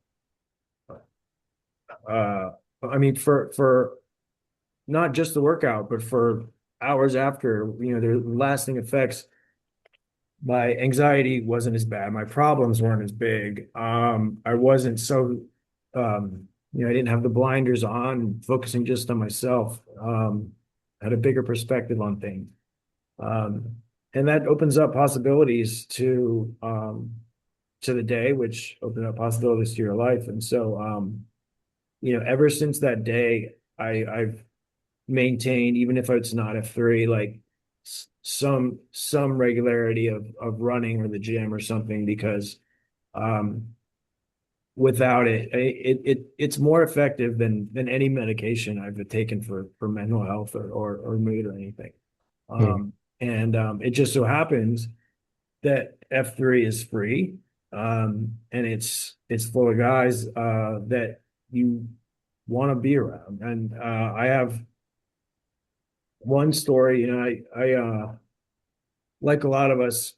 Speaker 2: uh, I mean, for not just the workout, but for hours after, the lasting effects, my anxiety wasn't as bad. My problems weren't as big. I wasn't so, I didn't have the blinders on, focusing just on myself. Had a bigger perspective on things. Um, and that opens up possibilities to the day, which open up possibilities to your life. And so, ever since that day, I've maintained, even if it's not F3, like some regularity of running or the gym or something, because um, without it's more effective than any medication I've taken for mental health or mood or anything.
Speaker 1: Hmm.
Speaker 2: And it just so happens that F3 is free, and it's full of guys that you want to be around. And I have one story, I like a lot of us,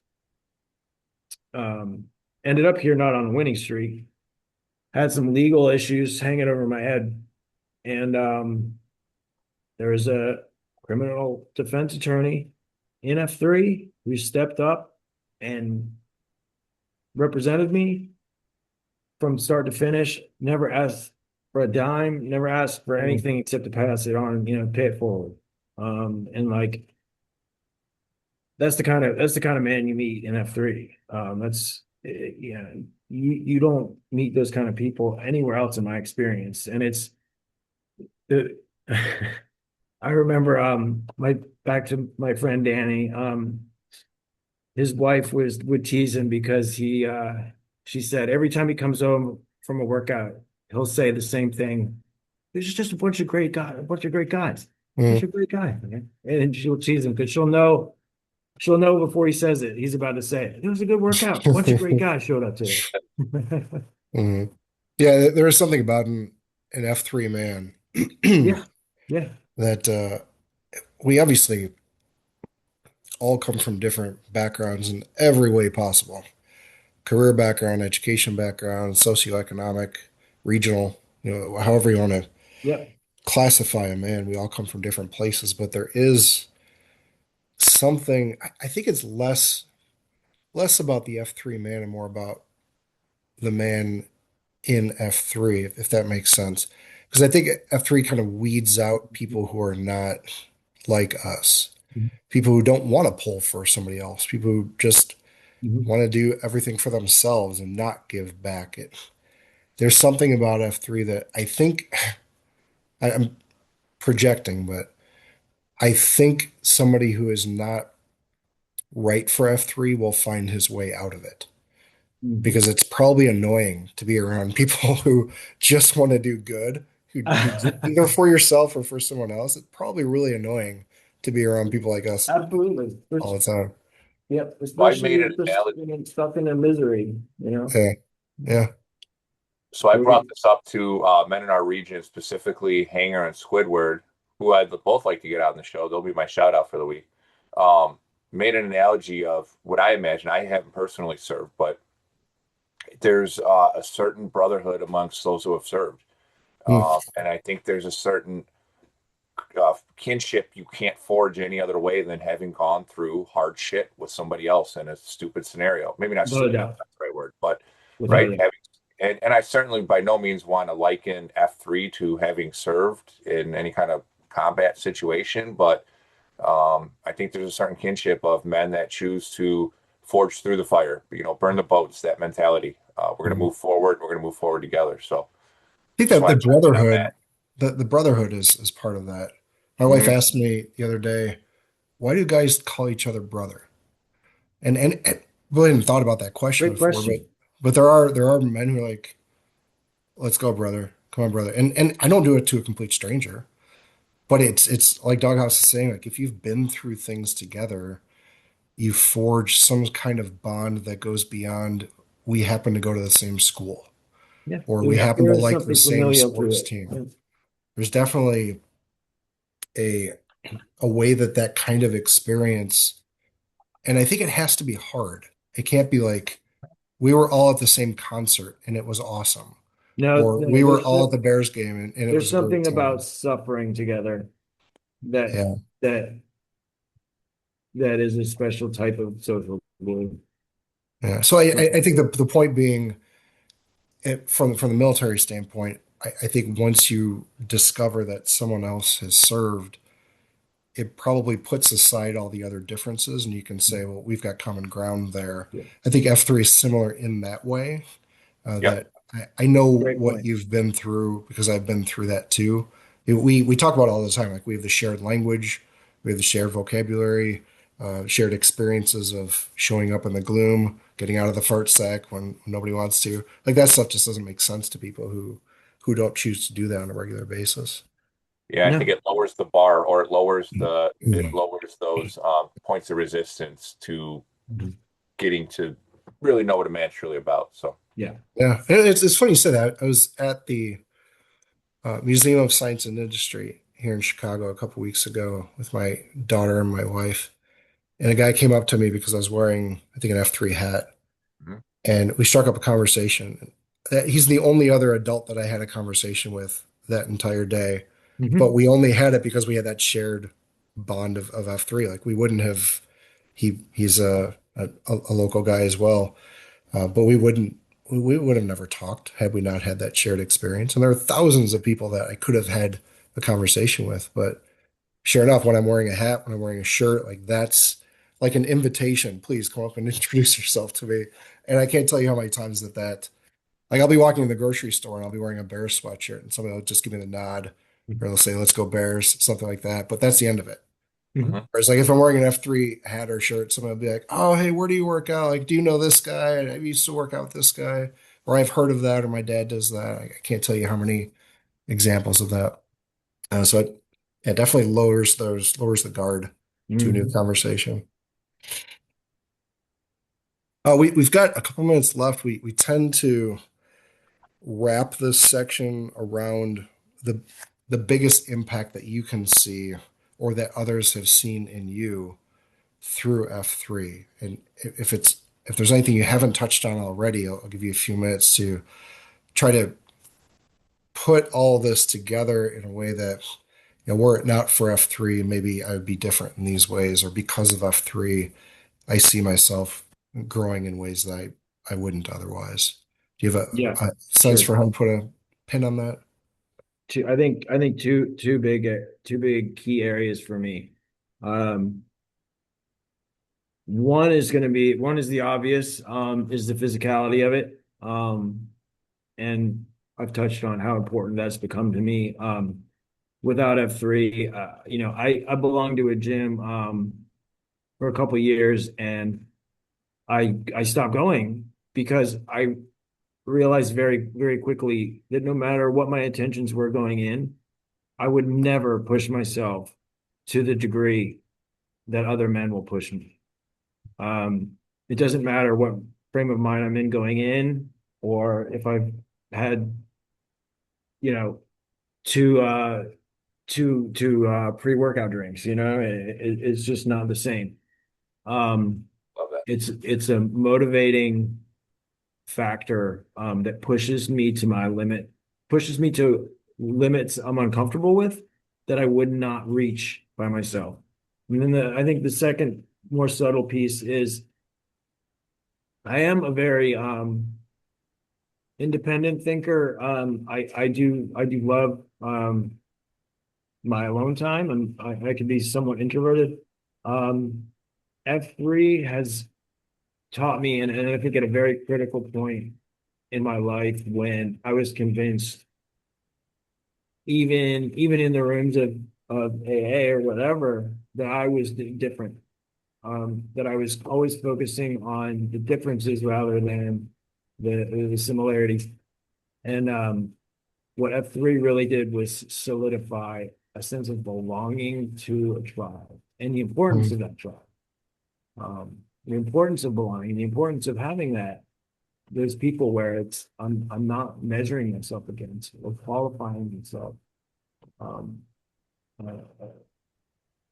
Speaker 2: um, ended up here not on a winning streak, had some legal issues hanging over my head, and there was a criminal defense attorney in F3 who stepped up and represented me from start to finish, never asked for a dime, never asked for
Speaker 1: Mm.
Speaker 2: anything except to pass it on, pay it forward. And like that's the kind of man you meet in F3. You don't meet those kind of people anywhere else in my experience. And it's the I remember my back to my friend Danny, his wife would tease him because she said every time he comes home from a workout, he'll say the same thing. There's just a bunch of great guys, a bunch of great guys. Bunch
Speaker 1: Mm.
Speaker 2: of great guys, man. And she'll tease him because she'll know before he says it. He's about to say it. It was a good workout. A bunch of great guys showed up today.
Speaker 1: Mhm. Yeah, there is something about an F3 man
Speaker 2: Yeah, yeah.
Speaker 1: that we obviously all come from different backgrounds in every way possible. Career background, education background, socioeconomic, regional, however you want to
Speaker 2: Yep.
Speaker 1: classify a man, we all come from different places, but there is something, I think it's less about the F3 man and more about the man in F3, if that makes sense. Because I think F3 kind of weeds out people who are not like us, people who don't want to pull for somebody else, people who just
Speaker 2: Mhm.
Speaker 1: want to do everything for themselves and not give back. There's something about F3 that I think I'm projecting, but I think somebody who is not right for F3 will find his way out of it
Speaker 2: Mhm.
Speaker 1: because it's probably annoying to be around people who just want to do good, who do either for yourself or for someone else. It's probably really annoying to be around people like us
Speaker 2: Absolutely.
Speaker 1: all the time.
Speaker 2: Yep.
Speaker 3: So I
Speaker 2: Especially
Speaker 3: made
Speaker 2: if
Speaker 3: an
Speaker 2: they're
Speaker 3: analogy.
Speaker 2: stuck in their misery.
Speaker 1: Yeah, yeah.
Speaker 3: So I brought
Speaker 2: We-
Speaker 3: this up to men in our region, specifically Hanger and Squidward, who I'd both like to get out on the show. They'll be my shout out for the week. Um, Made an analogy of what I imagine. I haven't personally served, but there's a certain brotherhood amongst those who have served.
Speaker 1: Hmm.
Speaker 3: And I think there's a certain kinship you can't forge any other way than having gone through hard shit with somebody else in a stupid scenario. Maybe not
Speaker 2: Without a
Speaker 3: stupid,
Speaker 2: doubt.
Speaker 3: that's the right word, but
Speaker 2: Without
Speaker 3: right,
Speaker 2: a doubt.
Speaker 3: having and I certainly by no means want to liken F3 to having served in any kind of combat situation, but I think there's a certain kinship of men that choose to forge through the fire, burn the boats, that mentality. We're going to
Speaker 1: Hmm.
Speaker 3: move forward. We're going to move forward together. So
Speaker 1: I think
Speaker 3: just
Speaker 1: that the
Speaker 3: want to chime in on
Speaker 1: brotherhood,
Speaker 3: that.
Speaker 1: the brotherhood is part of that. My wife
Speaker 3: Mhm.
Speaker 1: asked me the other day, why do guys call each other brother? And really hadn't thought about that question
Speaker 2: Great
Speaker 1: before, but
Speaker 2: question.
Speaker 1: there are men who are like, let's go, brother. Come on, brother. And I don't do it to a complete stranger, but it's like Doghouse is saying, like if you've been through things together, you forge some kind of bond that goes beyond we happen to go to the same school
Speaker 2: Yeah.
Speaker 1: or we
Speaker 2: There's
Speaker 1: happen to
Speaker 2: there is
Speaker 1: like the
Speaker 2: something
Speaker 1: same
Speaker 2: familial to
Speaker 1: sports
Speaker 2: it.
Speaker 1: team.
Speaker 2: Yeah.
Speaker 1: There's definitely a a way that kind of experience, and I think it has to be hard. It can't be like we were all at the same concert and it was awesome,
Speaker 2: No,
Speaker 1: or
Speaker 2: no,
Speaker 1: we were all at the Bears game and it
Speaker 2: there's
Speaker 1: was a great
Speaker 2: something about
Speaker 1: time.
Speaker 2: suffering together that
Speaker 1: Yeah,
Speaker 2: that that is a special type of social glue.
Speaker 1: yeah. So I think the point being, from the military standpoint, I think once you discover that someone else has served, it probably puts aside all the other differences, and you can say, well, we've got common ground there.
Speaker 2: Yeah.
Speaker 1: I think F3 is similar in that way.
Speaker 3: Yep.
Speaker 1: That I know
Speaker 2: Great
Speaker 1: what
Speaker 2: point.
Speaker 1: you've been through because I've been through that too. We talk about it all the time. Like we have the shared language, we have the shared vocabulary, shared experiences of showing up in the gloom, getting out of the fart sack when nobody wants to. Like that stuff just doesn't make sense to people who don't choose to do that on a regular basis.
Speaker 3: Yeah, I think
Speaker 2: No.
Speaker 3: it lowers the bar, or it
Speaker 1: Mhm.
Speaker 3: lowers those points of resistance to getting to really know what a man's truly about. So
Speaker 2: Yeah.
Speaker 1: Yeah, and it's funny you said that. I was at the Museum of Science and Industry here in Chicago a couple weeks ago with my daughter and my wife. And a guy came up to me because I was wearing, I think, an F3 hat.
Speaker 3: mhm.
Speaker 1: And we struck up a conversation. He's the only other adult that I had a conversation with that entire day. But
Speaker 2: Hmm.
Speaker 1: we only had it because we had that shared bond of F3. Like we wouldn't have, he's a local guy as well. But we would have never talked had we not had that shared experience. And there are thousands of people that I could have had a conversation with. But sure enough, when I'm wearing a hat, when I'm wearing a shirt, like that's like an invitation. Please come up and introduce yourself to me. And I can't tell you how many times like I'll be walking in the grocery store and I'll be wearing a Bears sweatshirt and somebody will just give me the nod or they'll say, let's go Bears, something like that. But that's the end of it.
Speaker 2: Mhm.
Speaker 3: Mhm.
Speaker 1: Whereas like if I'm wearing an F3 hat or shirt, someone will be like, oh, hey, where do you work out? Like, do you know this guy? I used to work out with this guy. Or I've heard of that, or my dad does that. I can't tell you how many examples of that. It definitely lowers the guard to a new
Speaker 2: Mhm.
Speaker 1: conversation. We've got a couple minutes left. We tend to wrap this section around the the biggest impact that you can see or that others have seen in you through F3. And if there's anything you haven't touched on already, I'll give you a few minutes to try to put all this together in a way that, were it not for F3, maybe I would be different in these ways, or because of F3, I see myself growing in ways that I wouldn't otherwise. Do you have
Speaker 2: Yeah,
Speaker 1: a sense
Speaker 2: sure.
Speaker 1: for how to put a pin on that?
Speaker 2: I think two big key areas for me. Um, one is the obvious, is the physicality of it. And I've touched on how important that's become to me. Without F3, I belonged to a gym for a couple of years and I stopped going because I realized very, very quickly that no matter what my intentions were going in, I would never push myself to the degree that other men will push me. Um, it doesn't matter what frame of mind I'm in going in, or if I've had, you know, two pre-workout drinks, it's just not the same. Um,
Speaker 3: Love that.
Speaker 2: it's a motivating factor that pushes me to my limit, pushes me to limits I'm uncomfortable with that I would not reach by myself. And then I think the second more subtle piece is I am a very independent thinker. I do love my alone time, and I can be somewhat introverted. Um, F3 has taught me, and I think at a very critical point in my life when I was convinced, even in the rooms of AA or whatever, that I was different. That I was always focusing on the differences rather than the similarities. And what F3 really did was solidify a sense of belonging to a tribe and the importance of
Speaker 1: Mm,
Speaker 2: that tribe. The importance of belonging, the importance of having those people where I'm not measuring myself against or qualifying myself um, uh, uh,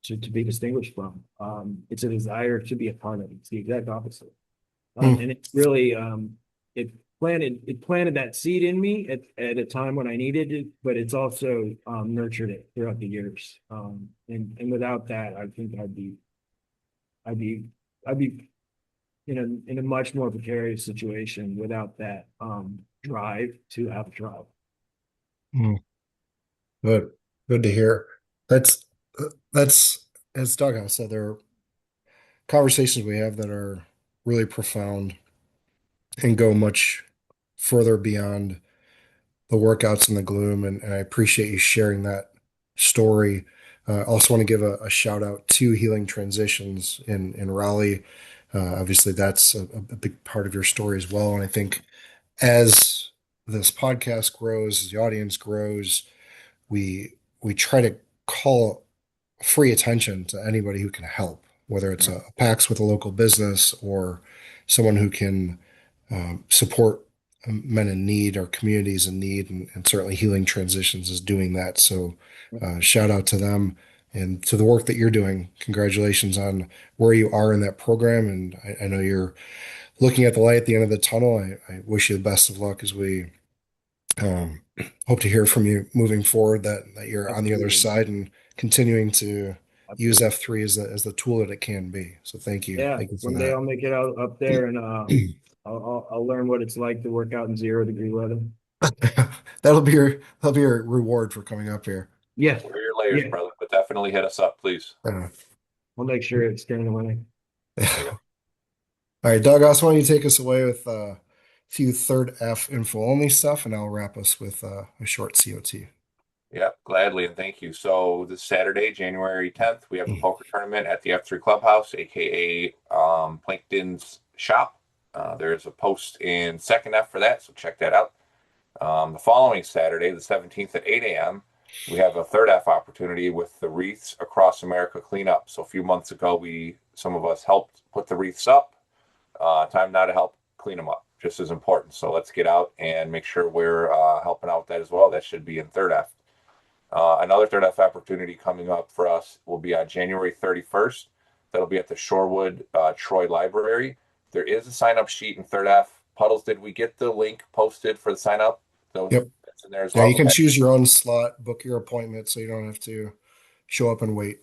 Speaker 2: to be distinguished from. It's a desire to be a part of it. It's the exact opposite.
Speaker 1: mm,
Speaker 2: And it's really it planted that seed in me at a time when I needed it, but it's also nurtured it throughout the years. And without that, I think I'd be I'd be in a much more precarious situation without that drive to have a drive.
Speaker 1: mm. Good, good to hear. That's that's as Doug said, there are conversations we have that are really profound and go much further beyond the workouts in the gloom. And I appreciate you sharing that story. I also want to give a shout out to Healing Transitions in Raleigh. Obviously, that's a big part of your story as well. And I think as this podcast grows, as the audience grows, we we try to call free attention to anybody who can help, whether it's a PAX with a local business or someone who can support men in need or communities in need, and certainly Healing Transitions is doing that. So, shout out to them and to the work that you're doing. Congratulations on where you are in that program, and I know you're looking at the light at the end of the tunnel. I wish you the best of luck as we um, hope to hear from you moving forward. That you're on the other
Speaker 2: Absolutely.
Speaker 1: side and continuing to use
Speaker 2: Absolutely.
Speaker 1: F3 as the tool that it can be. So, thank you,
Speaker 2: Yeah,
Speaker 1: thank you for
Speaker 2: one day
Speaker 1: that.
Speaker 2: I'll make it out up there and I'll learn what it's like to work out in 0 degree weather.
Speaker 1: That'll be your reward for coming up here.
Speaker 2: Yeah,
Speaker 3: Wear your layers,
Speaker 2: yeah.
Speaker 3: brother, but definitely hit us up, please.
Speaker 1: Uh,
Speaker 2: I'll make sure it's staying away.
Speaker 3: There you go.
Speaker 1: All right, Doug, I also want you to take us away with a few third F info only stuff, and I'll wrap us with a short COT.
Speaker 3: Yep, gladly, and thank you. So this Saturday, January 10th, we have a poker tournament at the F3 Clubhouse, aka Plankton's shop. There's a post in second F for that, so check that out. The following Saturday, the 17th at 8 a.m., we have a third F opportunity with the Wreaths Across America cleanup. So a few months ago, some of us helped put the wreaths up. Time now to help clean them up, just as important. So let's get out and make sure we're helping out with that as well. That should be in third F. Another third F opportunity coming up for us will be on January 31st. That'll be at the Shorewood Troy Library. There is a sign up sheet in third F. Puddles, did we get the link posted for the sign up?
Speaker 1: Yep.
Speaker 3: That's in there as
Speaker 1: Yeah,
Speaker 3: well.
Speaker 1: you can
Speaker 3: Okay.
Speaker 1: choose your own slot, book your appointment, so you don't have to show up and wait.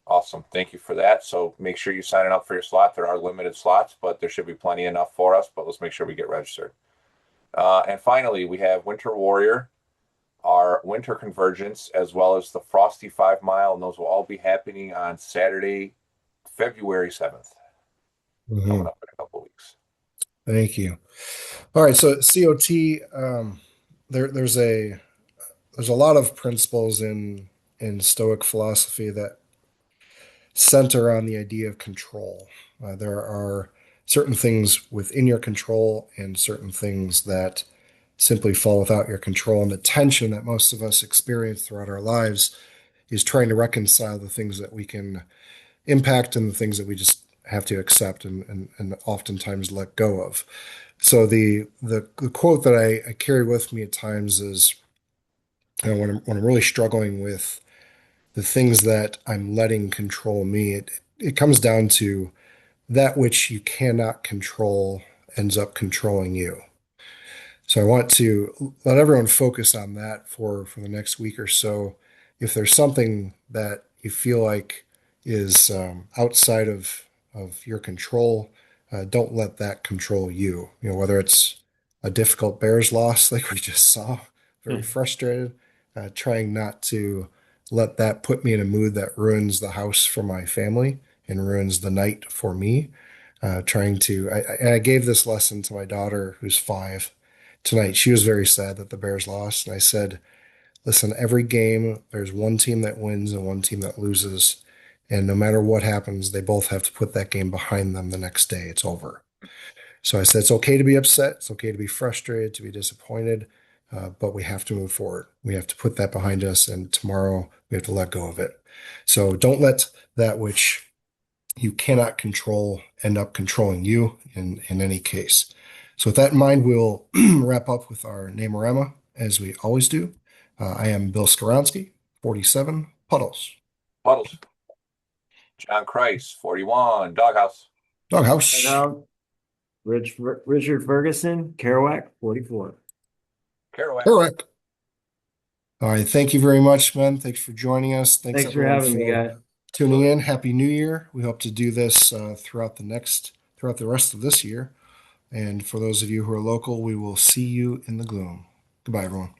Speaker 3: Awesome. Thank you for that. So make sure you sign up for your slot. There are limited slots, but there should be plenty enough for us. But let's make sure we get registered. And finally, we have Winter Warrior, our winter convergence, as well as the Frosty 5 Mile. And those will all be happening on Saturday, February 7th, coming up in a couple of weeks.
Speaker 1: Thank you. All right, so COT, there's a lot of principles in Stoic philosophy that center on the idea of control. There are certain things within your control and certain things that simply fall without your control. And the tension that most of us experience throughout our lives is trying to reconcile the things that we can impact and the things that we just have to accept and oftentimes let go of. So the quote that I carry with me at times is, when I'm really struggling with the things that I'm letting control me, it comes down to that which you cannot control ends up controlling you. So I want to let everyone focus on that for the next week or so. If there's something that you feel like is outside of your control, don't let that control you. Whether it's a difficult Bears loss like we just saw, very frustrated, trying not to let that put me in a mood that ruins the house for my family and ruins the night for me. And I gave this lesson to my daughter, who's 5, tonight. She was very sad that the Bears lost. And I said, listen, every game, there's one team that wins and one team that loses. And no matter what happens, they both have to put that game behind them the next day. It's over. So I said, it's okay to be upset. It's okay to be frustrated, to be disappointed. But we have to move forward. We have to put that behind us. And tomorrow we have to let go of it. So don't let that which you cannot control end up controlling you in any case. So with that in mind, we'll wrap up with our Namorama as we always do. I am Bill Skoronsky, 47, Puddles.
Speaker 3: Puddles. John Christ, 41, Doghouse.
Speaker 1: Doghouse.
Speaker 2: Richard Ferguson, Kerouac, 44.
Speaker 3: Kerouac.
Speaker 1: Correct. All right. Thank you very much, man. Thanks for joining us.
Speaker 2: Thanks for
Speaker 1: everyone
Speaker 2: having me, guys.
Speaker 1: tuning in. Happy New Year. We hope to do this throughout the rest of this year. And for those of you who are local, we will see you in the gloom. Goodbye, everyone.